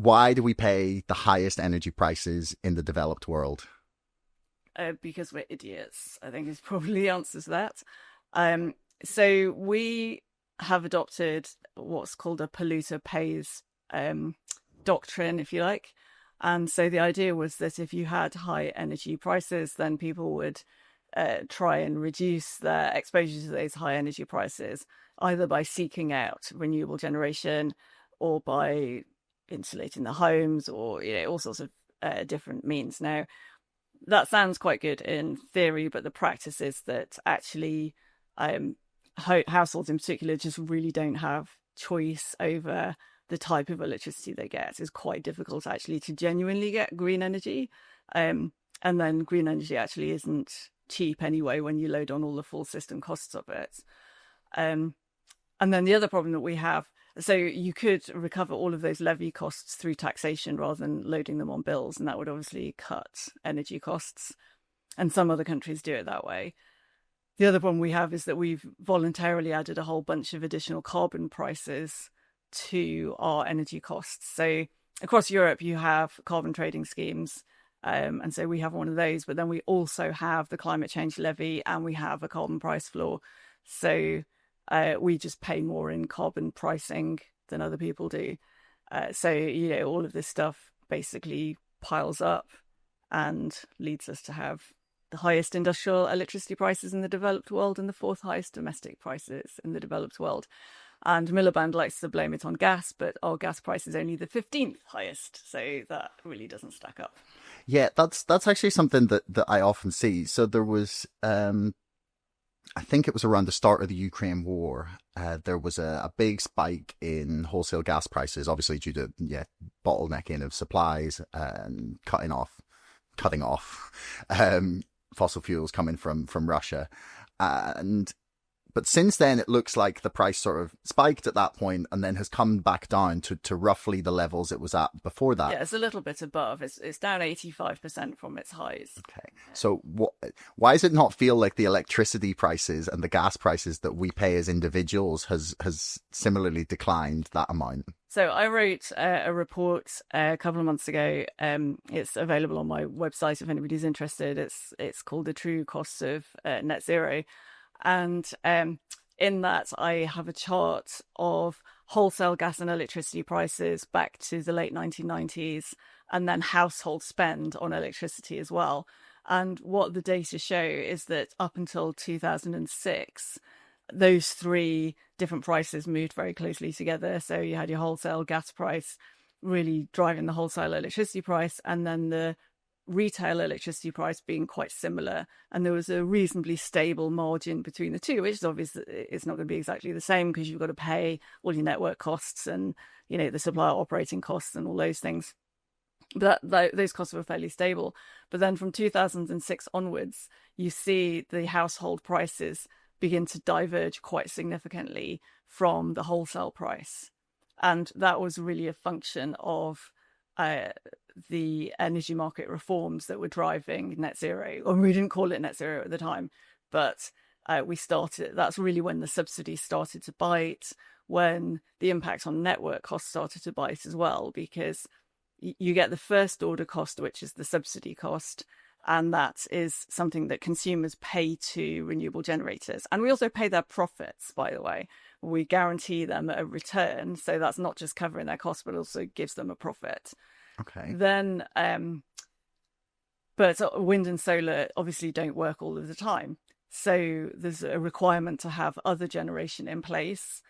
why do we pay the highest energy prices in the developed world? Because we're idiots, I think is probably the answer to that. So we have adopted what's called a polluter pays doctrine, if you like. And so the idea was that if you had high energy prices, then people would try and reduce their exposure to those high energy prices, either by seeking out renewable generation or by insulating the homes, or all sorts of different means. Now, that sounds quite good in theory, but the practice is that actually households in particular just really don't have choice over the type of electricity they get. It's quite difficult actually to genuinely get green energy. And then green energy actually isn't cheap anyway when you load on all the full system costs of it. And then the other problem that we have, so you could recover all of those levy costs through taxation rather than loading them on bills, and that would obviously cut energy costs. And some other countries do it that way. The other problem we have is that we've voluntarily added a whole bunch of additional carbon prices to our energy costs. So across Europe, you have carbon trading schemes. And so we have one of those, but then we also have the climate change levy and we have a carbon price floor. So we just pay more in carbon pricing than other people do. So all of this stuff basically piles up and leads us to have the highest industrial electricity prices in the developed world and the fourth highest domestic prices in the developed world. And Miliband likes to blame it on gas, but our gas price is only the 15th highest. So that really doesn't stack up. Yeah, that's actually something that I often see. So there was, I think it was around the start of the Ukraine war, there was a big spike in wholesale gas prices, obviously due to bottlenecking of supplies and cutting off fossil fuels coming from Russia. But since then, it looks like the price sort of spiked at that point and then has come back down to roughly the levels it was at before that. Yeah, it's a little bit above. It's down 85% from its highs. Okay. So why does it not feel like the electricity prices and the gas prices that we pay as individuals has similarly declined that amount? So I wrote a report a couple of months ago. It's available on my website if anybody's interested. It's called The True Costs of Net Zero. And in that, I have a chart of wholesale gas and electricity prices back to the late 1990s, and then household spend on electricity as well. And what the data show is that up until 2006, those three different prices moved very closely together. So you had your wholesale gas price really driving the wholesale electricity price, and then the retail electricity price being quite similar, and there was a reasonably stable margin between the two, which is obvious that it's not going to be exactly the same because you've got to pay all your network costs and the supplier operating costs and all those things. But those costs were fairly stable. But then from 2006 onwards, you see the household prices begin to diverge quite significantly from the wholesale price, and that was really a function of the energy market reforms that were driving net zero. Or we didn't call it net zero at the time, but that's really when the subsidies started to bite, when the impact on network costs started to bite as well, because you get the first order cost, which is the subsidy cost, and that is something that consumers pay to renewable generators. And we also pay their profits, by the way. We guarantee them a return, so that's not just covering their costs, but also gives them a profit. Okay. Then, but wind and solar obviously don't work all of the time. So there's a requirement to have other generation in place.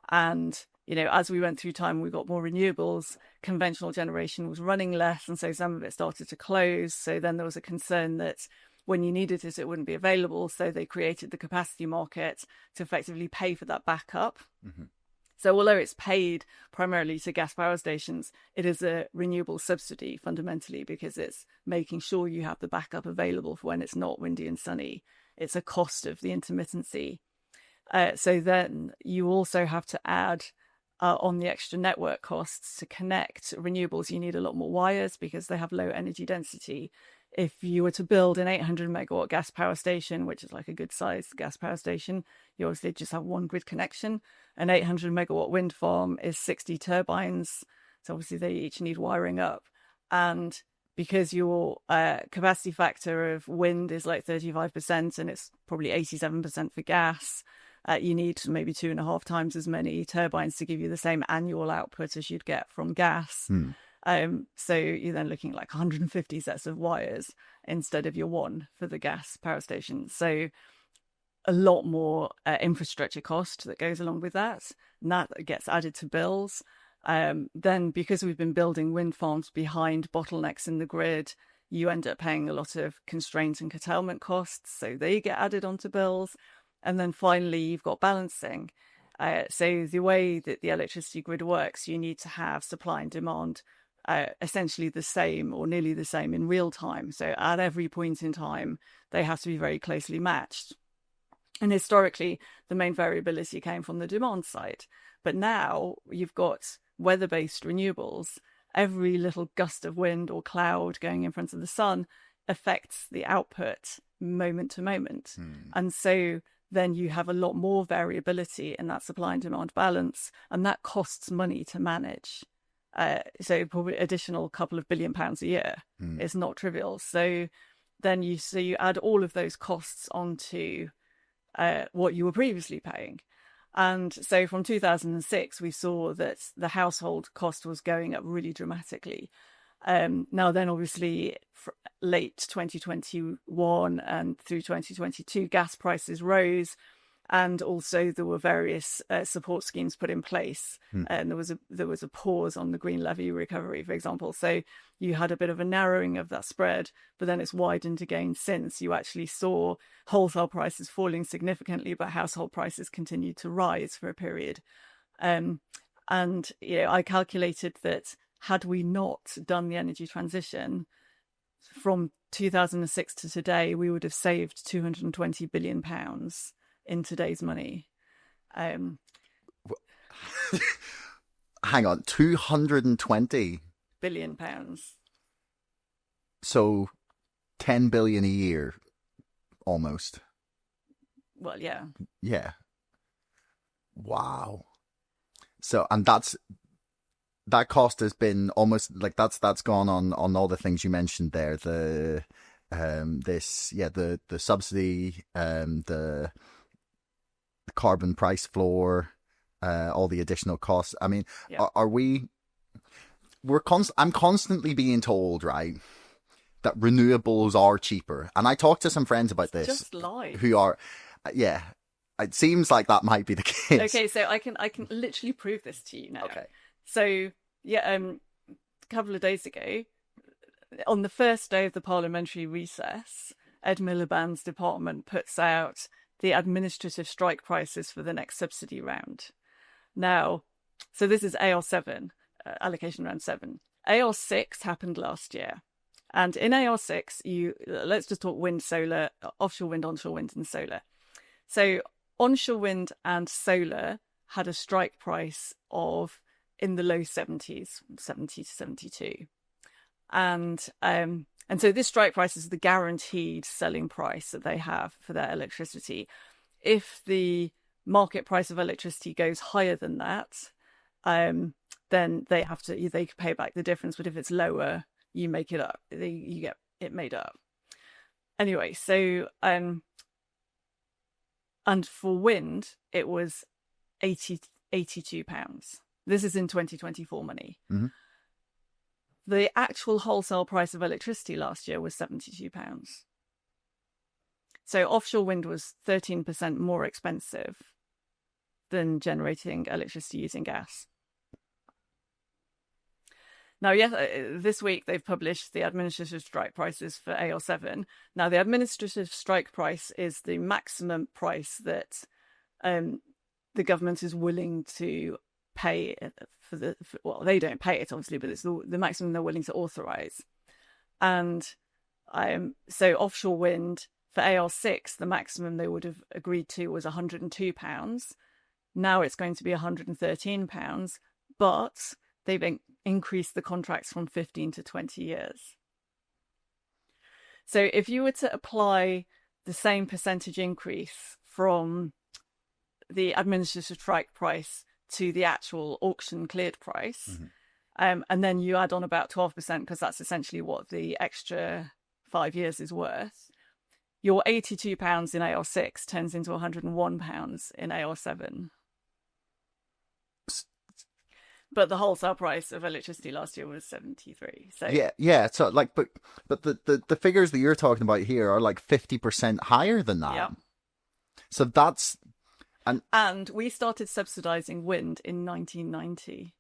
And, as we went through time, we got more renewables. Conventional generation was running less, and so some of it started to close. So then there was a concern that when you needed it, it wouldn't be available. So they created the capacity market to effectively pay for that backup. Mm-hmm. So although it's paid primarily to gas power stations, it is a renewable subsidy fundamentally, because it's making sure you have the backup available for when it's not windy and sunny. It's a cost of the intermittency. So then you also have to add on the extra network costs to connect renewables. You need a lot more wires because they have low energy density. If you were to build an 800 megawatt gas power station, which is like a good sized gas power station, you obviously just have one grid connection. An 800 megawatt wind farm is 60 turbines. So obviously they each need wiring up. And because your capacity factor of wind is like 35% and it's probably 87% for gas, you need maybe 2.5 times as many turbines to give you the same annual output as you'd get from gas. So you're then looking like 150 sets of wires instead of your one for the gas power station. So a lot more infrastructure cost that goes along with that, and that gets added to bills. Then because we've been building wind farms behind bottlenecks in the grid, you end up paying a lot of constraint and curtailment costs, so they get added onto bills. And then finally, you've got balancing. So the way that the electricity grid works, you need to have supply and demand essentially the same or nearly the same in real time. So at every point in time, they have to be very closely matched. And historically, the main variability came from the demand side. But now you've got weather-based renewables. Every little gust of wind or cloud going in front of the sun affects the output moment to moment. And so then you have a lot more variability in that supply and demand balance, and that costs money to manage. So probably additional couple of £1 billion a year. It's not trivial. So then you add all of those costs onto what you were previously paying. And so from 2006, we saw that the household cost was going up really dramatically. Now then, obviously, late 2021 and through 2022, gas prices rose. And also there were various support schemes put in place. And there was a pause on the green levy recovery, for example. So you had a bit of a narrowing of that spread, but then it's widened again since. You actually saw wholesale prices falling significantly, but household prices continued to rise for a period. And I calculated that had we not done the energy transition from 2006 to today, we would have saved £220 billion in today's money. Hang on, 220 £billion. So 10 billion a year almost. Well, yeah. Wow. So, and that cost has been almost like that's gone on all the things you mentioned there, the subsidy, the carbon price floor, all the additional costs. I mean, I'm constantly being told, right, that renewables are cheaper. And I talked to some friends about this. Just lie. Who are, it seems like that might be the case. Okay, so I can literally prove this to you now. Okay. So, a couple of days ago, on the first day of the parliamentary recess, Ed Miliband's department puts out the administrative strike prices for the next subsidy round. Now, so this is AR7, allocation round 7. AR6 happened last year. And in AR6, let's just talk wind, solar, offshore wind, onshore wind and solar. So onshore wind and solar had a strike price of in the low 70s, 70 to 72. And so this strike price is the guaranteed selling price that they have for their electricity. If the market price of electricity goes higher than that, then they can pay back the difference. But if it's lower, you make it up. You get it made up. Anyway, so and for wind, it was £82. This is in 2024 money. Mm-hmm. The actual wholesale price of electricity last year was £72. So offshore wind was 13% more expensive than generating electricity using gas. Now, this week they've published the administrative strike prices for AR7. Now, the administrative strike price is the maximum price that the government is willing to pay well, they don't pay it, obviously, but it's the maximum they're willing to authorise. And so offshore wind, for AR6, the maximum they would have agreed to was £102. Now it's going to be £113, but they've increased the contracts from 15 to 20 years. So if you were to apply the same percentage increase from the administrative strike price to the actual auction cleared price, And then you add on about 12% because that's essentially what the extra 5 years is worth. Your £82 in AR6 turns into £101 in AR7. But the wholesale price of electricity last year was 73. So yeah. So like, but the figures that you're talking about here are like 50% higher than that. yeah. So that's And we started subsidizing wind in 1990.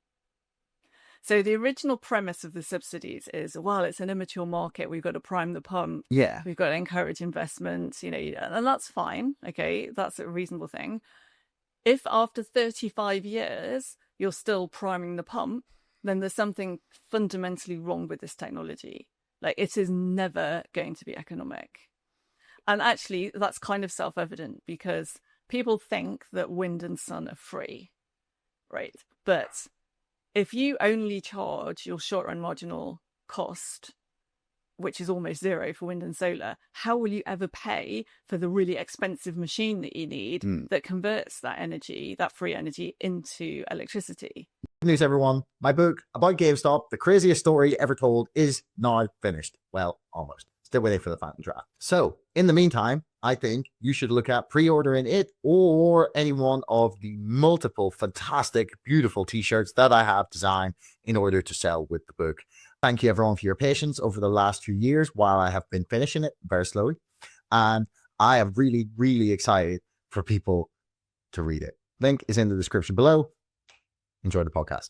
So the original premise of the subsidies is, well, it's an immature market. We've got to prime the pump. yeah. We've got to encourage investment, and that's fine. Okay, that's a reasonable thing. If after 35 years you're still priming the pump, then there's something fundamentally wrong with this technology. Like, it is never going to be economic. And actually, that's kind of self-evident because people think that wind and sun are free, right? But if you only charge your short-run marginal cost, which is almost zero for wind and solar, how will you ever pay for the really expensive machine that you need that converts that energy, that free energy, into electricity? Good news, everyone. My book about GameStop, the craziest story ever told, is now finished. Well, almost. Still waiting for the final draft. So, in the meantime, I think you should look at pre-ordering it or any one of the multiple fantastic, beautiful t-shirts that I have designed in order to sell with the book. Thank you, everyone, for your patience over the last few years while I have been finishing it very slowly. And I am really, really excited for people to read it. Link is in the description below. Enjoy the podcast.